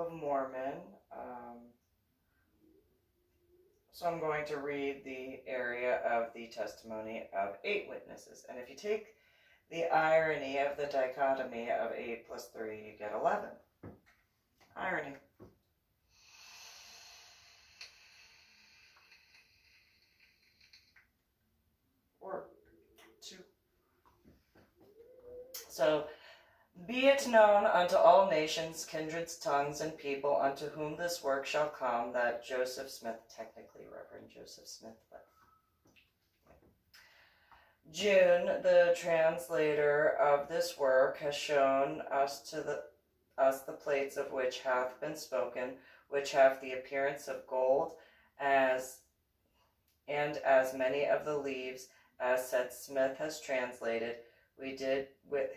of Mormon. So I'm going to read the area of the testimony of 8 witnesses. And if you take the irony of the dichotomy of 8 plus 3, you get 11. Irony. Or 2. So, be it known unto all nations, kindreds, tongues, and people, unto whom this work shall come, that Joseph Smith, technically Reverend Joseph Smith, but June, the translator of this work, has shown us the plates of which hath been spoken, which have the appearance of gold, as many of the leaves as said Smith has translated, we did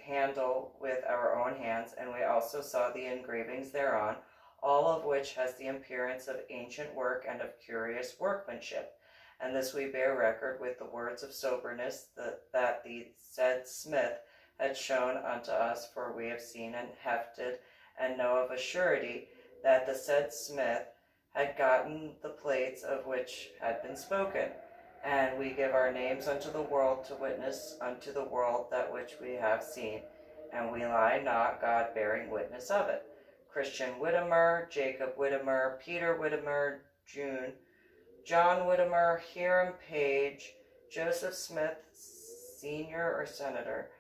handle with our own hands, and we also saw the engravings thereon, all of which has the appearance of ancient work and of curious workmanship. And this we bear record with the words of soberness that the said Smith had shown unto us, for we have seen and hefted, and know of a surety that the said Smith had gotten the plates of which had been spoken. And we give our names unto the world to witness unto the world that which we have seen, and we lie not, God bearing witness of it. Christian Whittemer, Jacob Whittemer, Peter Whittemer, June, John Whittemer, Hiram Page, Joseph Smith, Senior or Senator,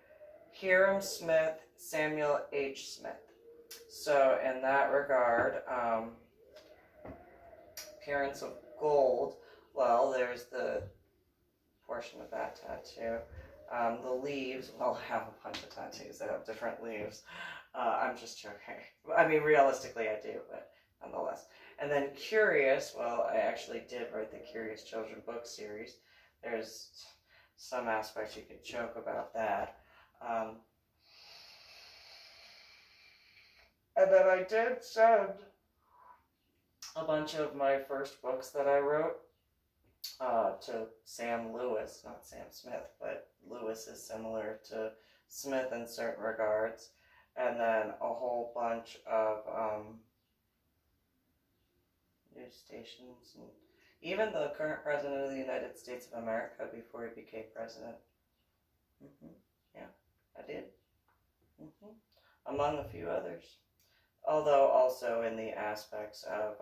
Hiram Smith, Samuel H. Smith. So in that regard, appearance of gold, well, there's the portion of that tattoo. The leaves, well, I have a bunch of tattoos that have different leaves. I'm just joking. I mean, realistically I do, but nonetheless. And then curious, well, I actually did write the Curious Children book series. There's some aspects you could joke about that. And then I did send a bunch of my first books that I wrote to Sam Lewis, not Sam Smith, but Lewis is similar to Smith in certain regards. And then a whole bunch of news stations, and even the current president of the United States of America before he became president. Yeah, I did. Among a few others. Although also in the aspects of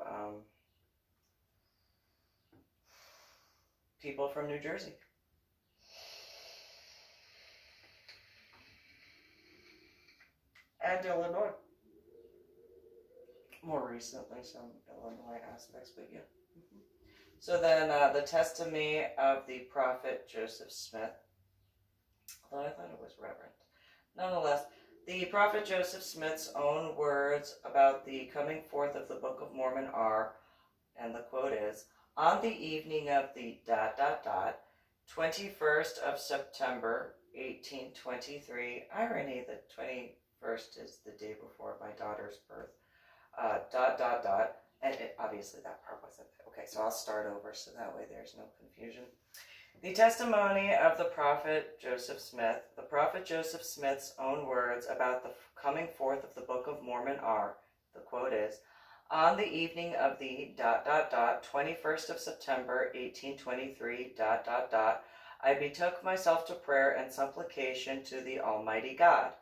people from New Jersey. And Illinois. More recently, some Illinois aspects, but yeah. So then the testimony of the prophet Joseph Smith, although I thought it was Reverend. Nonetheless, the prophet Joseph Smith's own words about the coming forth of the Book of Mormon are, and the quote is, on the evening of the ... 21st of September, 1823, irony that 21st is the day before my daughter's birth, ... and obviously that part wasn't, okay, so I'll start over so that way there's no confusion. The testimony of the prophet Joseph Smith. The prophet Joseph Smith's own words about the coming forth of the Book of Mormon are, the quote is, on the evening of the ... 21st of September, 1823, ... I betook myself to prayer and supplication to the Almighty God, ...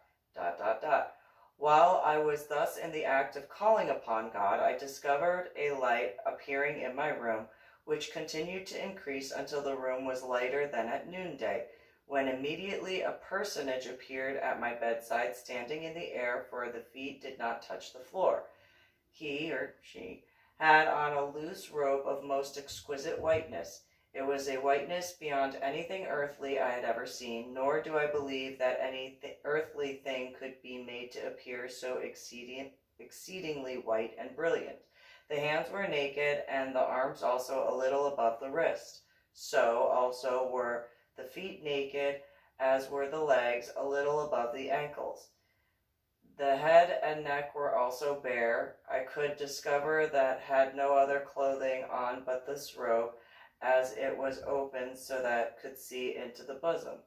While I was thus in the act of calling upon God, I discovered a light appearing in my room, which continued to increase until the room was lighter than at noonday, when immediately a personage appeared at my bedside, standing in the air, for the feet did not touch the floor. He or she had on a loose robe of most exquisite whiteness. It was a whiteness beyond anything earthly I had ever seen, nor do I believe that any earthly thing could be made to appear so exceedingly white and brilliant. The hands were naked, and the arms also a little above the wrist. So also were the feet naked, as were the legs a little above the ankles. The head and neck were also bare. I could discover that had no other clothing on but this robe, as it was open so that could see into the bosom.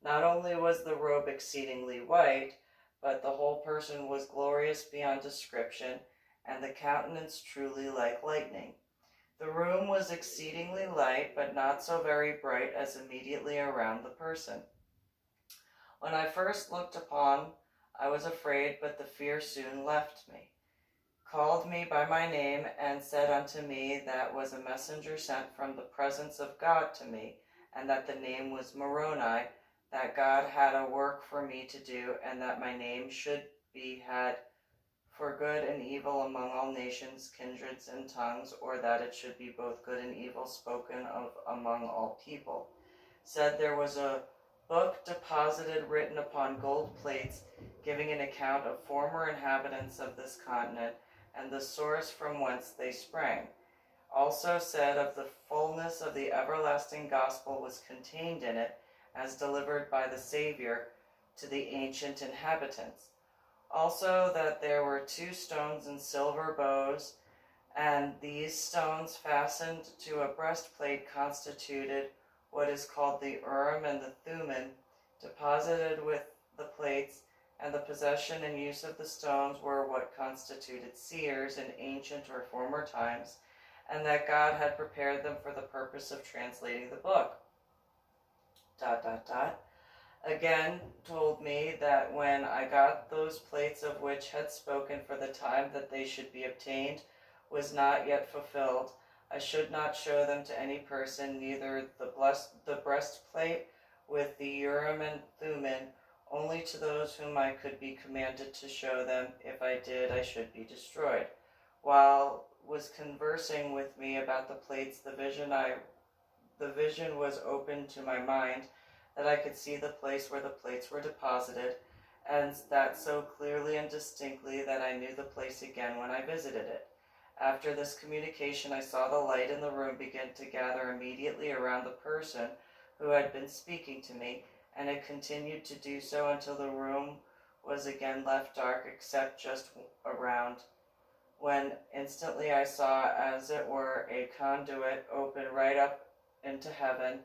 Not only was the robe exceedingly white, but the whole person was glorious beyond description, and the countenance truly like lightning. The room was exceedingly light, but not so very bright as immediately around the person. When I first looked upon, I was afraid, but the fear soon left me, called me by my name, and said unto me that was a messenger sent from the presence of God to me, and that the name was Moroni, that God had a work for me to do, and that my name should be had for good and evil among all nations, kindreds, and tongues, or that it should be both good and evil spoken of among all people. Said there was a book deposited written upon gold plates, giving an account of former inhabitants of this continent, and the source from whence they sprang. Also said of the fullness of the everlasting gospel was contained in it, as delivered by the Savior to the ancient inhabitants. Also that there were 2 stones in silver bows, and these stones fastened to a breastplate constituted what is called the Urim and the Thummim, deposited with the plates, and the possession and use of the stones were what constituted seers in ancient or former times, and that God had prepared them for the purpose of translating the book. ... Again told me that when I got those plates of which had spoken for the time that they should be obtained was not yet fulfilled, I should not show them to any person, neither the breastplate with the Urim and Thummim, only to those whom I could be commanded to show them. If I did, I should be destroyed. While was conversing with me about the plates, the vision was opened to my mind, that I could see the place where the plates were deposited, and that so clearly and distinctly that I knew the place again when I visited it. After this communication, I saw the light in the room begin to gather immediately around the person who had been speaking to me, and it continued to do so until the room was again left dark except just around, when instantly I saw, as it were, a conduit open right up into heaven,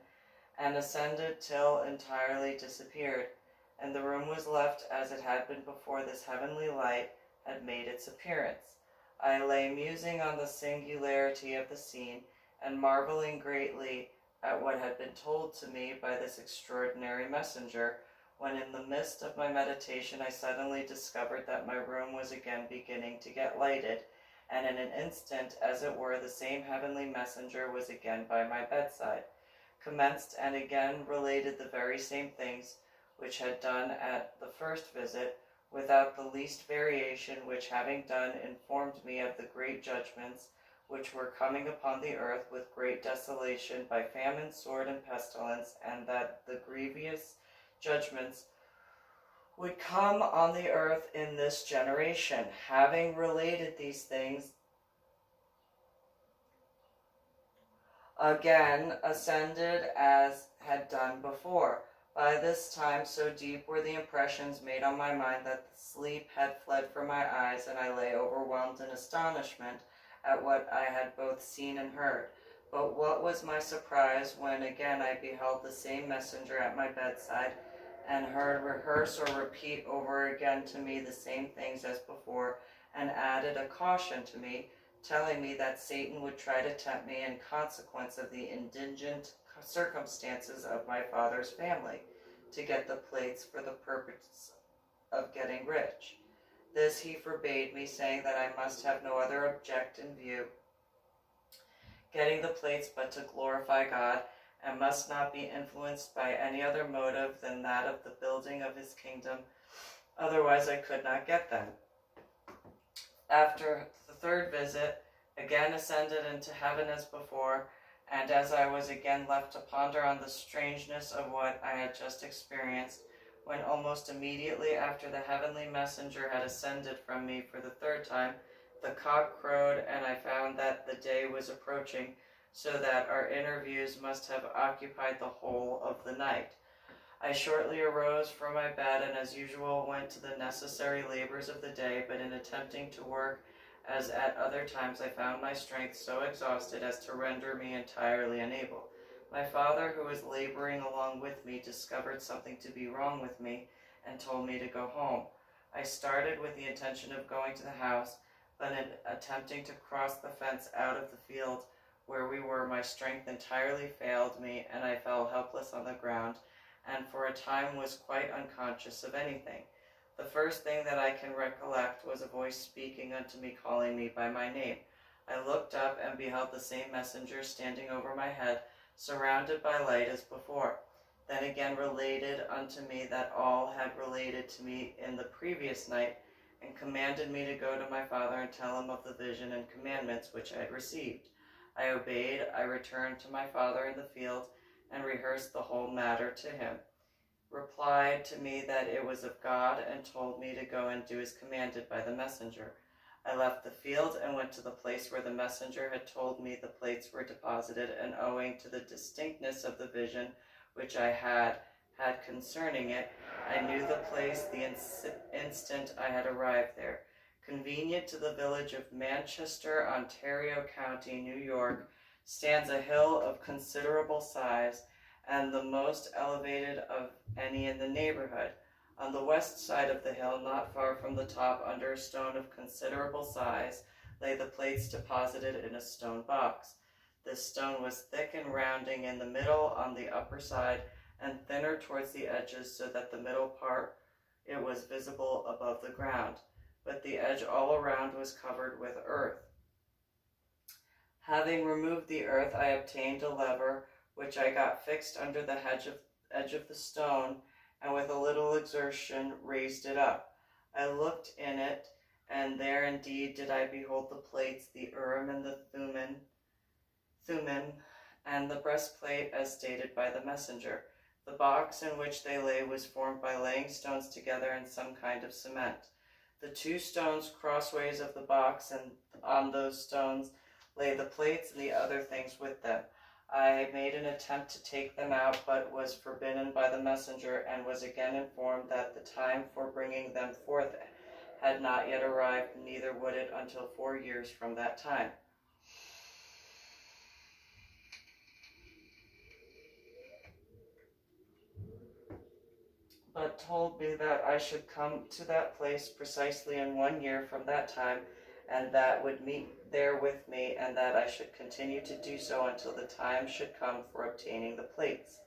and ascended till entirely disappeared, and the room was left as it had been before this heavenly light had made its appearance. I lay musing on the singularity of the scene, and marveling greatly at what had been told to me by this extraordinary messenger, when in the midst of my meditation I suddenly discovered that my room was again beginning to get lighted, and in an instant, as it were, the same heavenly messenger was again by my bedside, commenced and again related the very same things which had done at the first visit, without the least variation, which having done informed me of the great judgments which were coming upon the earth with great desolation by famine, sword, and pestilence, and that the grievous judgments would come on the earth in this generation. Having related these things, again ascended as had done before. By this time so deep were the impressions made on my mind that the sleep had fled from my eyes, and I lay overwhelmed in astonishment at what I had both seen and heard. But what was my surprise when again I beheld the same messenger at my bedside, and heard rehearse or repeat over again to me the same things as before, and added a caution to me, telling me that Satan would try to tempt me in consequence of the indigent circumstances of my father's family, to get the plates for the purpose of getting rich. This he forbade me, saying that I must have no other object in view, getting the plates, but to glorify God, and must not be influenced by any other motive than that of the building of his kingdom, otherwise I could not get them. After the third visit, again ascended into heaven as before, and as I was again left to ponder on the strangeness of what I had just experienced, when almost immediately after the heavenly messenger had ascended from me for the third time, the cock crowed, and I found that the day was approaching, so that our interviews must have occupied the whole of the night. I shortly arose from my bed, and as usual went to the necessary labors of the day, but in attempting to work as at other times, I found my strength so exhausted as to render me entirely unable. My father, who was laboring along with me, discovered something to be wrong with me, and told me to go home. I started with the intention of going to the house, but in attempting to cross the fence out of the field where we were, my strength entirely failed me, and I fell helpless on the ground, and for a time was quite unconscious of anything. The first thing that I can recollect was a voice speaking unto me, calling me by my name. I looked up and beheld the same messenger standing over my head, surrounded by light as before. Then again related unto me that all had related to me in the previous night, and commanded me to go to my father and tell him of the vision and commandments which I had received. I obeyed. I returned to my father in the field, and rehearsed the whole matter to him. Replied to me that it was of God, and told me to go and do as commanded by the messenger. I left the field and went to the place where the messenger had told me the plates were deposited, and owing to the distinctness of the vision which I had concerning it, I knew the place the instant I had arrived there. Convenient to the village of Manchester, Ontario County, New York, stands a hill of considerable size, and the most elevated of any in the neighborhood. On the west side of the hill, not far from the top, under a stone of considerable size, lay the plates deposited in a stone box. This stone was thick and rounding in the middle on the upper side, and thinner towards the edges, so that the middle part it was visible above the ground, but the edge all around was covered with earth. Having removed the earth, I obtained a lever, which I got fixed under the edge of the stone, and with a little exertion raised it up. I looked in it, and there indeed did I behold the plates, the Urim and the Thummim, and the breastplate, as stated by the messenger. The box in which they lay was formed by laying stones together in some kind of cement. The two stones crossways of the box, and on those stones lay the plates and the other things with them. I made an attempt to take them out, but was forbidden by the messenger, and was again informed that the time for bringing them forth had not yet arrived, neither would it until 4 years from that time. But told me that I should come to that place precisely in 1 year from that time, and that would meet there with me, and that I should continue to do so until the time should come for obtaining the plates.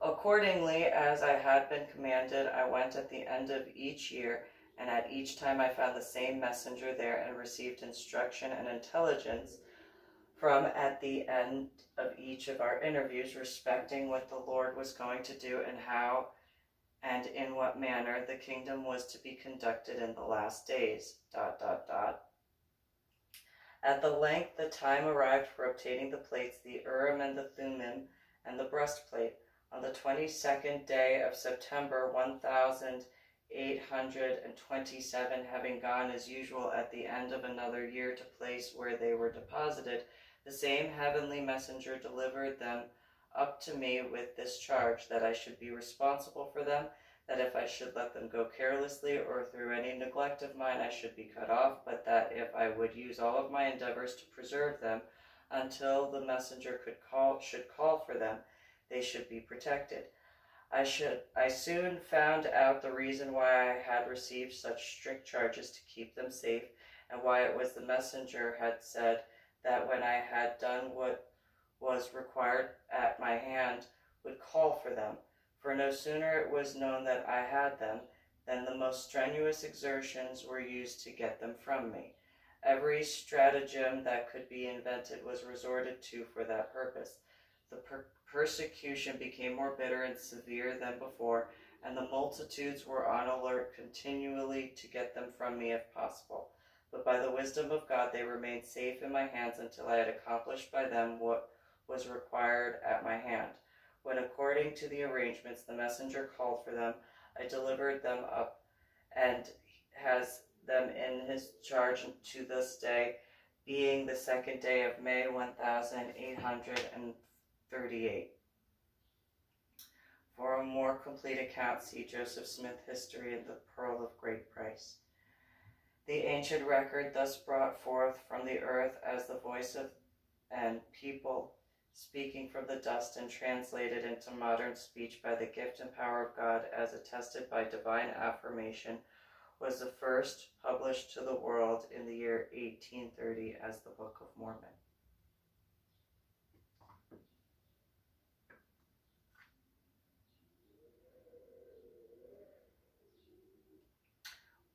Accordingly, as I had been commanded, I went at the end of each year, and at each time I found the same messenger there, and received instruction and intelligence from at the end of each of our interviews respecting what the Lord was going to do, and how and in what manner the kingdom was to be conducted in the last days. ... At the length the time arrived for obtaining the plates, the Urim and the Thummim, and the breastplate. On the 22nd day of September, 1827, having gone as usual at the end of another year to place where they were deposited, the same heavenly messenger delivered them up to me with this charge, that I should be responsible for them, that if I should let them go carelessly or through any neglect of mine, I should be cut off, but that if I would use all of my endeavors to preserve them until the messenger should call for them, they should be protected. I soon found out the reason why I had received such strict charges to keep them safe, and why it was the messenger had said that when I had done what was required at my hand, would call for them. For no sooner it was known that I had them, than the most strenuous exertions were used to get them from me. Every stratagem that could be invented was resorted to for that purpose. The persecution became more bitter and severe than before, and the multitudes were on alert continually to get them from me if possible. But by the wisdom of God they remained safe in my hands until I had accomplished by them what was required at my hand. When, according to the arrangements, the messenger called for them, I delivered them up, and has them in his charge to this day, being the 2nd day of May, 1838. For a more complete account, see Joseph Smith, History and the Pearl of Great Price. The ancient record thus brought forth from the earth as the voice of and people speaking from the dust, and translated into modern speech by the gift and power of God, as attested by divine affirmation, was the first published to the world in the year 1830 as the Book of Mormon.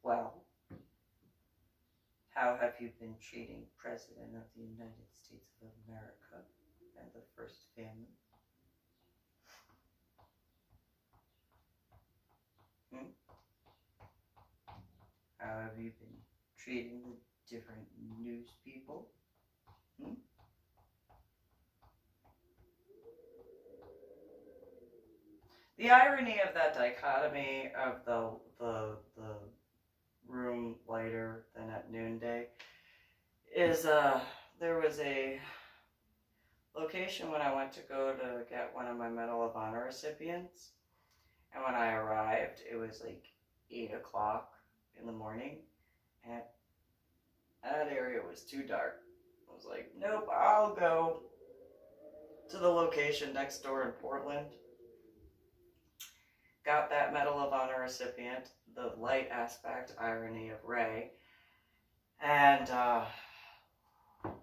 Well, how have you been treating President of the United States of America and the First Family? How have you been treating the different news people? The irony of that dichotomy of the room lighter than at noonday is there was a location when I went to go to get one of my Medal of Honor recipients, and when I arrived it was like 8 o'clock in the morning, and that area was too dark. I was like, nope, I'll go to the location next door in Portland. Got that Medal of Honor recipient, the light aspect, irony of Ray, and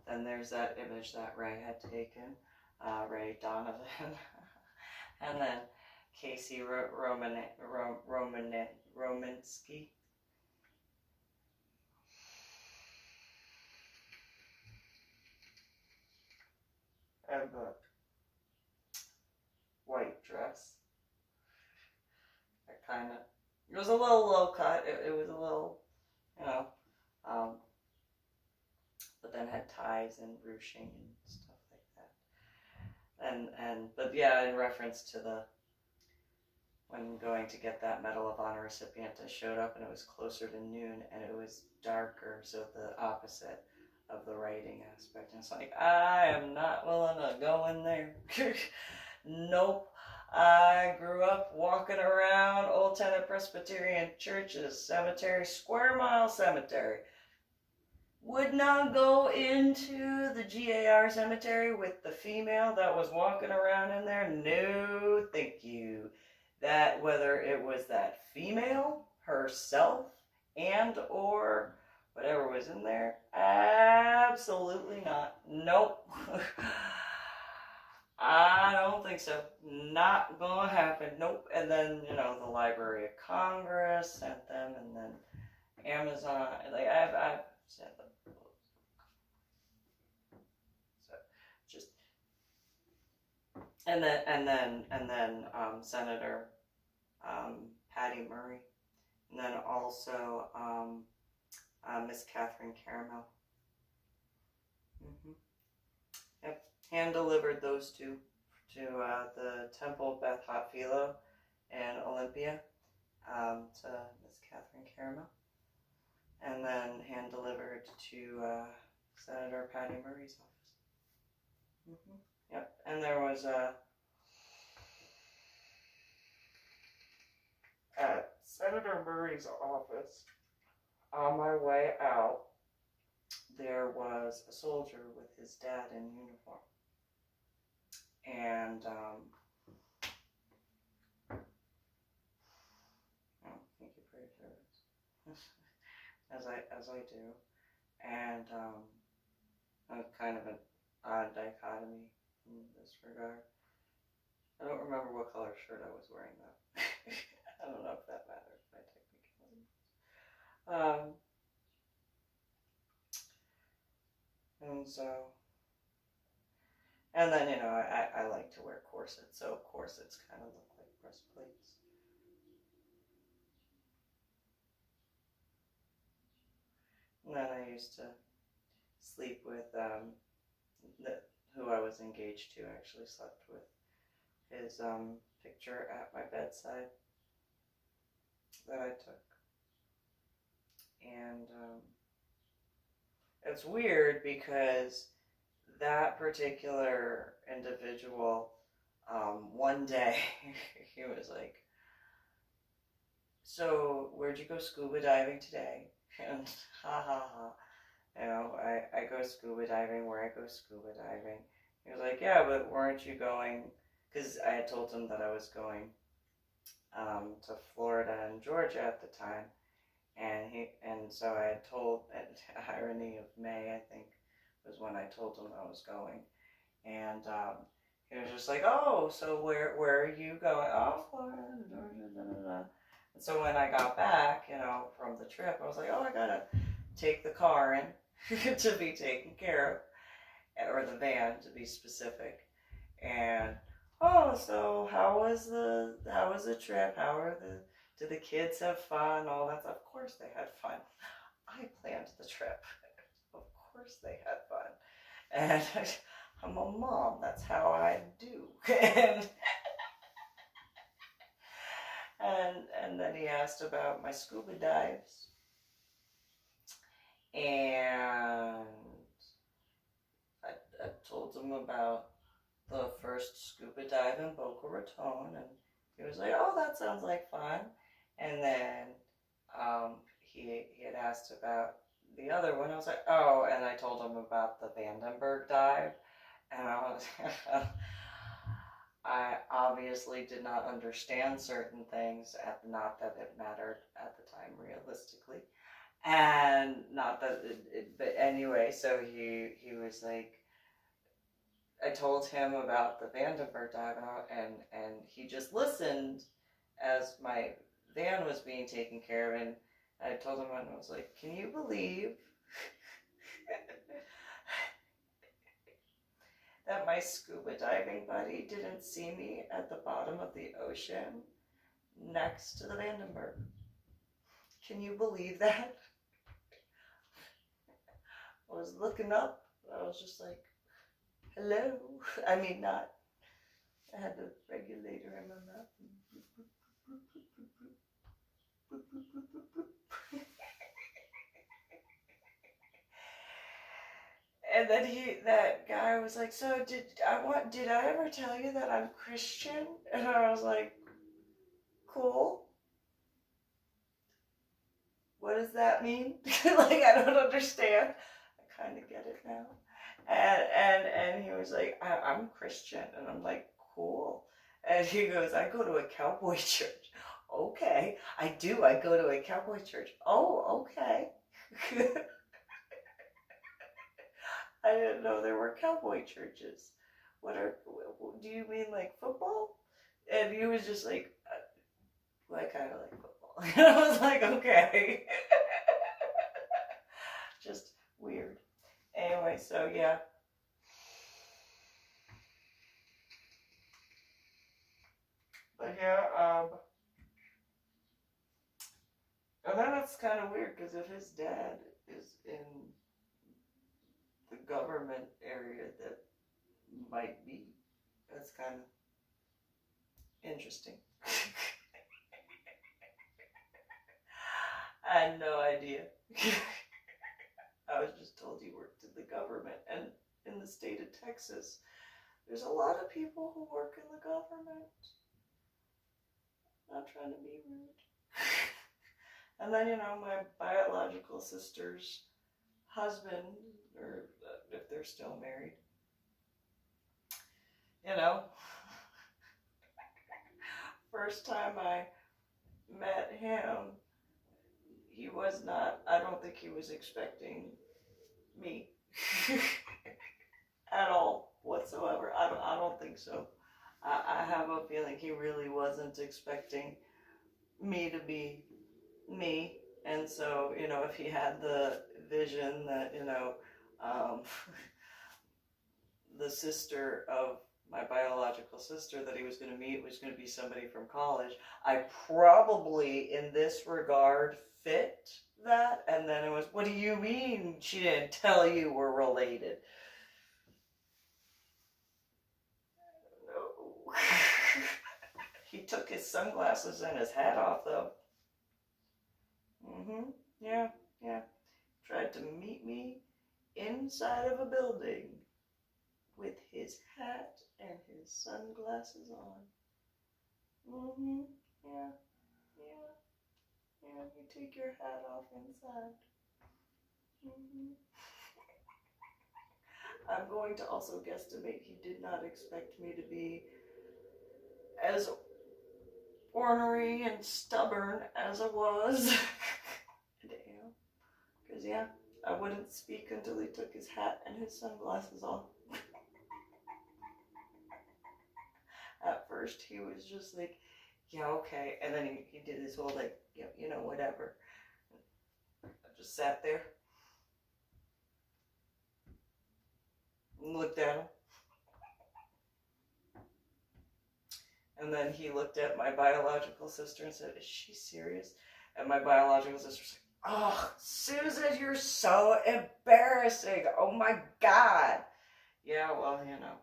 then there's that image that Ray had taken, Ray Donovan, and then Casey Romansky. And the white dress. It was a little low cut. It was a little, but then had ties and ruching and stuff like that. But yeah, in reference to when going to get that Medal of Honor recipient, I showed up and it was closer to noon and it was darker, so the opposite of the writing aspect. And it's like, I am not willing to go in there. Nope. I grew up walking around Old Tenet Presbyterian Church's cemetery, Square Mile Cemetery. Would not go into the GAR cemetery with the female that was walking around in there. No, thank you. That whether it was that female herself and or whatever was in there, absolutely not. Nope. I don't think so. Not gonna happen. Nope. And then, the Library of Congress sent them, and then Amazon. Like I've sent them. So just and then Senator Patty Murray, and then also Miss Catherine Caramel. Yep. Hand-delivered those two to the Temple Beth Hotfilo and Olympia to Miss Catherine Caramel, and then hand-delivered to Senator Patty Murray's office. Yep, and there was at Senator Murray's office, on my way out, there was a soldier with his dad in uniform. And thank you for your service. as I do. And kind of an odd dichotomy in this regard. I don't remember what color shirt I was wearing though. I don't know if that matters by technicality. And so, and then, I like to wear corsets, so corsets kind of look like breastplates. And then I used to sleep with, who I was engaged to, actually slept with his picture at my bedside that I took. And it's weird because that particular individual, one day, he was like, so where'd you go scuba diving today? And I go scuba diving where I go scuba diving. He was like, yeah, but weren't you going, because I had told him that I was going to Florida and Georgia at the time. And so I had told, at irony of May, I think, was when I told him I was going. And he was just like, oh, so where are you going? Oh, Florida. And so when I got back, from the trip, I was like, oh, I gotta take the car in to be taken care of, or the van to be specific. And oh, so how was the trip? Did the kids have fun? All that stuff. Of course they had fun. I planned the trip. Of course they had fun. And I'm a mom. That's how I do. And then he asked about my scuba dives. And I told him about the first scuba dive in Boca Raton, and he was like, oh, that sounds like fun. And then he had asked about the other one. I was like, oh, and I told him about the Vandenberg dive, and I obviously did not understand certain things, not that it mattered at the time realistically, and not that but anyway, so he was like, I told him about the Vandenberg dive, and he just listened as my van was being taken care of, and I told him, and I was like, can you believe that my scuba diving buddy didn't see me at the bottom of the ocean next to the Vandenberg? Can you believe that? I was looking up, I was just like, hello. I mean, not. I had the regulator in my mouth. And then that guy was like, so did I ever tell you that I'm Christian? And I was like, cool. What does that mean? Like, I don't understand. I kind of get it now. And he was like, I'm Christian. And I'm like, cool. And he goes, I go to a cowboy church. Okay. I do. I go to a cowboy church. Oh, okay. I didn't know there were cowboy churches. Do you mean like football? And he was just like, well, I kind of like football. And I was like, okay. Just weird. Anyway, so yeah. But yeah, and then it's kind of weird because if his dad is in the government area, that might be, that's kind of interesting. I had no idea. I was just told he worked in the government, and in the state of Texas, there's a lot of people who work in the government. Not trying to be rude. And then, my biological sister's husband, or if they're still married, first time I met him, he was not, I don't think he was expecting me at all whatsoever. I don't think so. I have a feeling he really wasn't expecting me to be me. And so, if he had the vision that, the sister of my biological sister that he was going to meet was going to be somebody from college, I probably, in this regard, fit that. And then it was, what do you mean she didn't tell you we're related? No. He took his sunglasses and his hat off, though. Yeah. Tried to meet me inside of a building with his hat and his sunglasses on. Yeah. You take your hat off inside. I'm going to also guesstimate he did not expect me to be as ornery and stubborn as I was. yeah, I wouldn't speak until he took his hat and his sunglasses off. At first, he was just like, yeah, okay. And then he did his whole, like, you know, whatever. I just sat there and looked at him. And then he looked at my biological sister and said, is she serious? And my biological sister's like, oh, Susan, you're so embarrassing. Oh my God. Yeah, well, you know.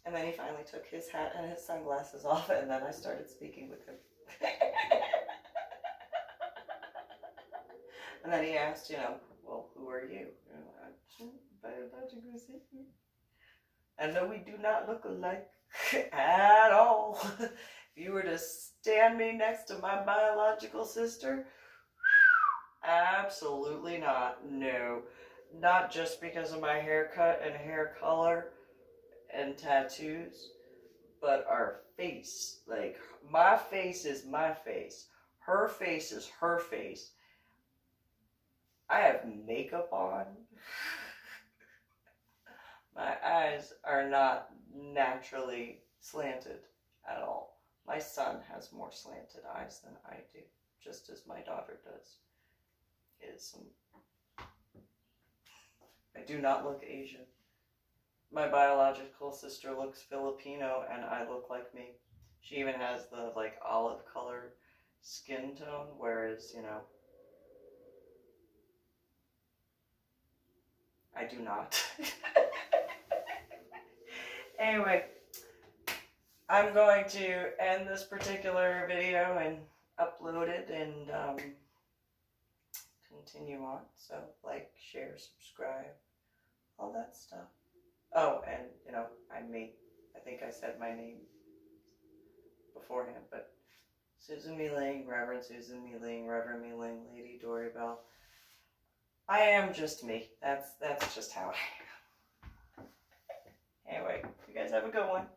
And then he finally took his hat and his sunglasses off, and then I started speaking with him. And then he asked, you know, well, who are you? I'm biological sister. And no, we do not look alike at all. If you were to stand me next to my biological sister, absolutely not. No, not just because of my haircut and hair color and tattoos, but our face. Like, my face is my face. Her face is her face. I have makeup on. My eyes are not naturally slanted at all. My son has more slanted eyes than I do, just as my daughter does. I do not look Asian. My biological sister looks Filipino, and I look like me. She even has the, like, olive color skin tone, whereas, you know, I do not. Anyway, I'm going to end this particular video and upload it and continue on. So, like, share, subscribe, all that stuff. Oh, and, you know, I think I said my name beforehand, but Susan MeeLing, Reverend Susan MeeLing, Reverend MeeLing, Lady Dori, Belle. I am just me. That's just how I am. Anyway, you guys have a good one.